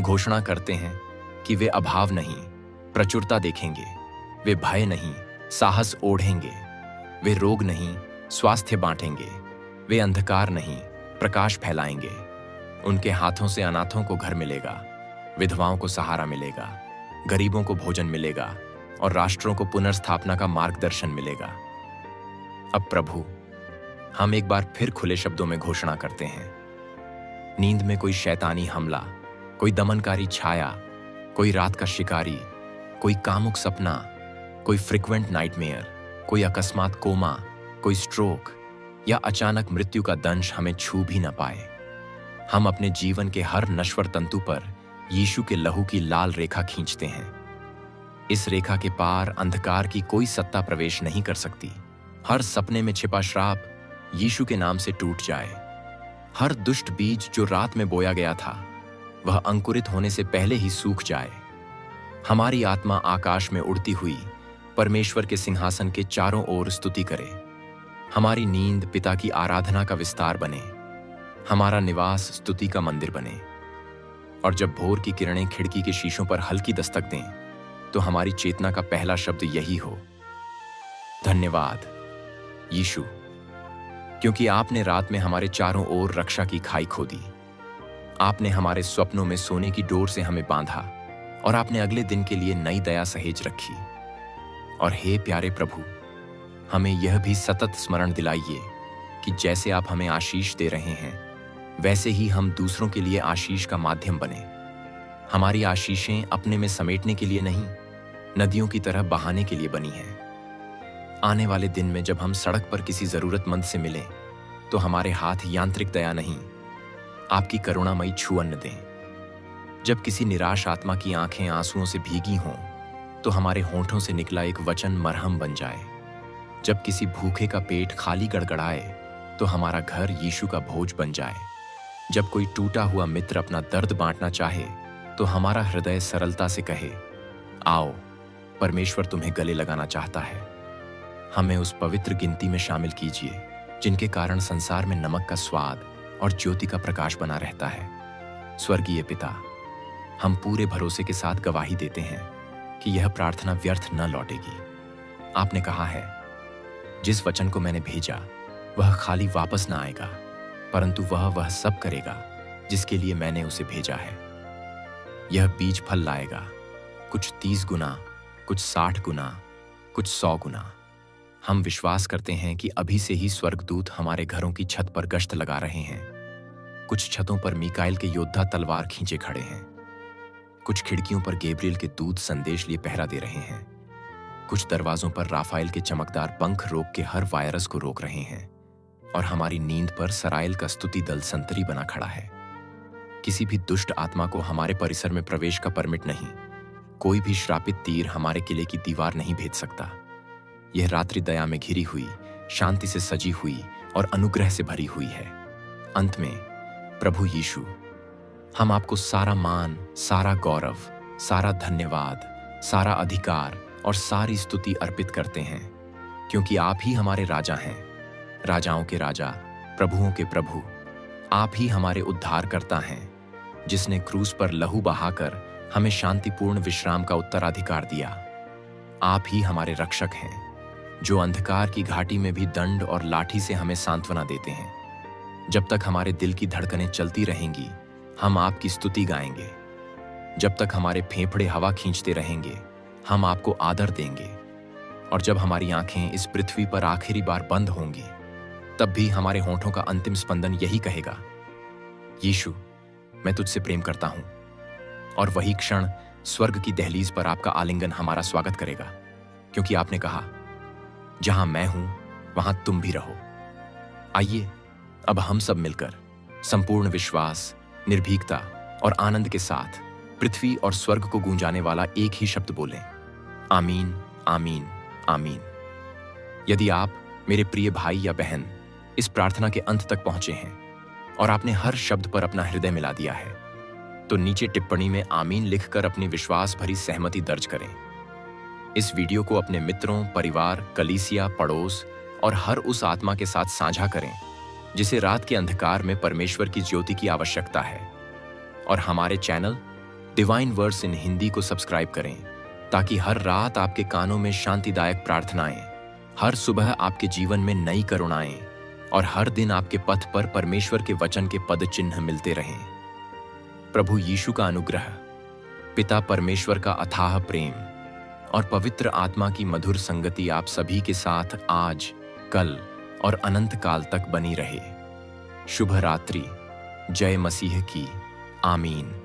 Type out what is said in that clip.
घोषणा करते हैं कि वे अभाव नहीं, प्रचुरता देखेंगे। वे भय नहीं, साहस ओढ़ेंगे। वे रोग नहीं, स्वास्थ्य बांटेंगे। वे अंधकार नहीं, प्रकाश फैलाएंगे। उनके हाथों से अनाथों को घर मिलेगा, विधवाओं को सहारा मिलेगा, गरीबों को भोजन मिलेगा और राष्ट्रों को पुनर्स्थापना का मार्गदर्शन मिलेगा। अब प्रभु, हम एक बार फिर खुले शब्दों में घोषणा करते हैं, नींद में कोई शैतानी हमला, कोई दमनकारी छाया, कोई रात का शिकारी, कोई कामुक सपना, कोई फ्रिक्वेंट नाइटमेयर, कोई अकस्मात कोमा, कोई स्ट्रोक या अचानक मृत्यु का दंश हमें छू भी न पाए। हम अपने जीवन के हर नश्वर तंतु पर यीशु के लहू की लाल रेखा खींचते हैं। इस रेखा के पार अंधकार की कोई सत्ता प्रवेश नहीं कर सकती। हर सपने में छिपा श्राप यीशु के नाम से टूट जाए। हर दुष्ट बीज जो रात में बोया गया था, वह अंकुरित होने से पहले ही सूख जाए। हमारी आत्मा आकाश में उड़ती हुई परमेश्वर के सिंहासन के चारों ओर स्तुति करे। हमारी नींद पिता की आराधना का विस्तार बने। हमारा निवास स्तुति का मंदिर बने। और जब भोर की किरणें खिड़की के शीशों पर हल्की दस्तक दें, तो हमारी चेतना का पहला शब्द यही हो, धन्यवाद यीशु, क्योंकि आपने रात में हमारे चारों ओर रक्षा की खाई खोदी। आपने हमारे स्वप्नों में सोने की डोर से हमें बांधा और आपने अगले दिन के लिए नई दया सहेज रखी। और हे प्यारे प्रभु, हमें यह भी सतत स्मरण दिलाइए कि जैसे आप हमें आशीष दे रहे हैं, वैसे ही हम दूसरों के लिए आशीष का माध्यम बने। हमारी आशीषें अपने में समेटने के लिए नहीं, नदियों की तरह बहाने के लिए बनी हैं। आने वाले दिन में जब हम सड़क पर किसी जरूरतमंद से मिलें, तो हमारे हाथ यांत्रिक दया नहीं, आपकी करुणामयी छुअन्न दें। जब किसी निराश आत्मा की आंखें आंसुओं से भीगी हों, तो हमारे होंठों से निकला एक वचन मरहम बन जाए। जब किसी भूखे का पेट खाली गड़गड़ाए, तो हमारा घर यीशु का भोज बन जाए। जब कोई टूटा हुआ मित्र अपना दर्द बांटना चाहे, तो हमारा हृदय सरलता से कहे, आओ, परमेश्वर तुम्हें गले लगाना चाहता है। हमें उस पवित्र गिनती में शामिल कीजिए जिनके कारण संसार में नमक का स्वाद और ज्योति का प्रकाश बना रहता है। स्वर्गीय पिता, हम पूरे भरोसे के साथ गवाही देते हैं कि यह प्रार्थना व्यर्थ न लौटेगी। आपने कहा है, जिस वचन को मैंने भेजा वह खाली वापस न आएगा, परंतु वह सब करेगा जिसके लिए मैंने उसे भेजा है। यह बीज फल लाएगा, कुछ 30 गुना, कुछ 60 गुना, कुछ 100 गुना। हम विश्वास करते हैं कि अभी से ही स्वर्गदूत हमारे घरों की छत पर गश्त लगा रहे हैं। कुछ छतों पर मीकाएल के योद्धा तलवार खींचे खड़े हैं। कुछ खिड़कियों पर गैब्रिएल के दूत संदेश लिए पहरा दे रहे हैं। कुछ दरवाजों पर राफाएल के चमकदार पंख रोक के हर वायरस को रोक रहे हैं। और हमारी नींद पर सराइल का स्तुति दल संतरी बना खड़ा है। किसी भी दुष्ट आत्मा को हमारे परिसर में प्रवेश का परमिट नहीं। कोई भी श्रापित तीर हमारे किले की दीवार नहीं भेद सकता। यह रात्रि दया में घिरी हुई, शांति से सजी हुई और अनुग्रह से भरी हुई है। अंत में प्रभु यीशु, हम आपको सारा मान, सारा गौरव, सारा धन्यवाद, सारा अधिकार और सारी स्तुति अर्पित करते हैं, क्योंकि आप ही हमारे राजा हैं, राजाओं के राजा, प्रभुओं के प्रभु। आप ही हमारे उद्धारकर्ता हैं, जिसने क्रूस पर लहू बहाकर हमें शांतिपूर्ण विश्राम का उत्तराधिकार दिया। आप ही हमारे रक्षक हैं, जो अंधकार की घाटी में भी दंड और लाठी से हमें सांत्वना देते हैं। जब तक हमारे दिल की धड़कनें चलती रहेंगी, हम आपकी स्तुति गाएंगे। जब तक हमारे फेफड़े हवा खींचते रहेंगे, हम आपको आदर देंगे। और जब हमारी आंखें इस पृथ्वी पर आखिरी बार बंद होंगी, तब भी हमारे होंठों का अंतिम स्पंदन यही कहेगा, यीशु, मैं तुझसे प्रेम करता हूं। और वही क्षण स्वर्ग की दहलीज पर आपका आलिंगन हमारा स्वागत करेगा, क्योंकि आपने कहा, जहां मैं हूं वहां तुम भी रहो। आइए अब हम सब मिलकर संपूर्ण विश्वास, निर्भीकता और आनंद के साथ पृथ्वी और स्वर्ग को गूंजाने वाला एक ही शब्द बोलें, आमीन, आमीन, आमीन। यदि आप, मेरे प्रिय भाई या बहन, इस प्रार्थना के अंत तक पहुंचे हैं और आपने हर शब्द पर अपना हृदय मिला दिया है, तो नीचे टिप्पणी में आमीन लिखकर अपनी विश्वास भरी सहमति दर्ज करें। इस वीडियो को अपने मित्रों, परिवार, कलीसिया, पड़ोस और हर उस आत्मा के साथ साझा करें जिसे रात के अंधकार में परमेश्वर की ज्योति की आवश्यकता है। और हमारे चैनल डिवाइन वर्स इन हिंदी को सब्सक्राइब करें ताकि हर रात आपके कानों में शांतिदायक प्रार्थनाएं, हर सुबह आपके जीवन में नई करुणाएं और हर दिन आपके पथ पर परमेश्वर के वचन के पद चिन्ह मिलते रहें। प्रभु यीशु का अनुग्रह, पिता परमेश्वर का अथाह प्रेम और पवित्र आत्मा की मधुर संगति आप सभी के साथ आज, कल और अनंत काल तक बनी रहे। शुभ रात्रि। जय मसीह की। आमीन।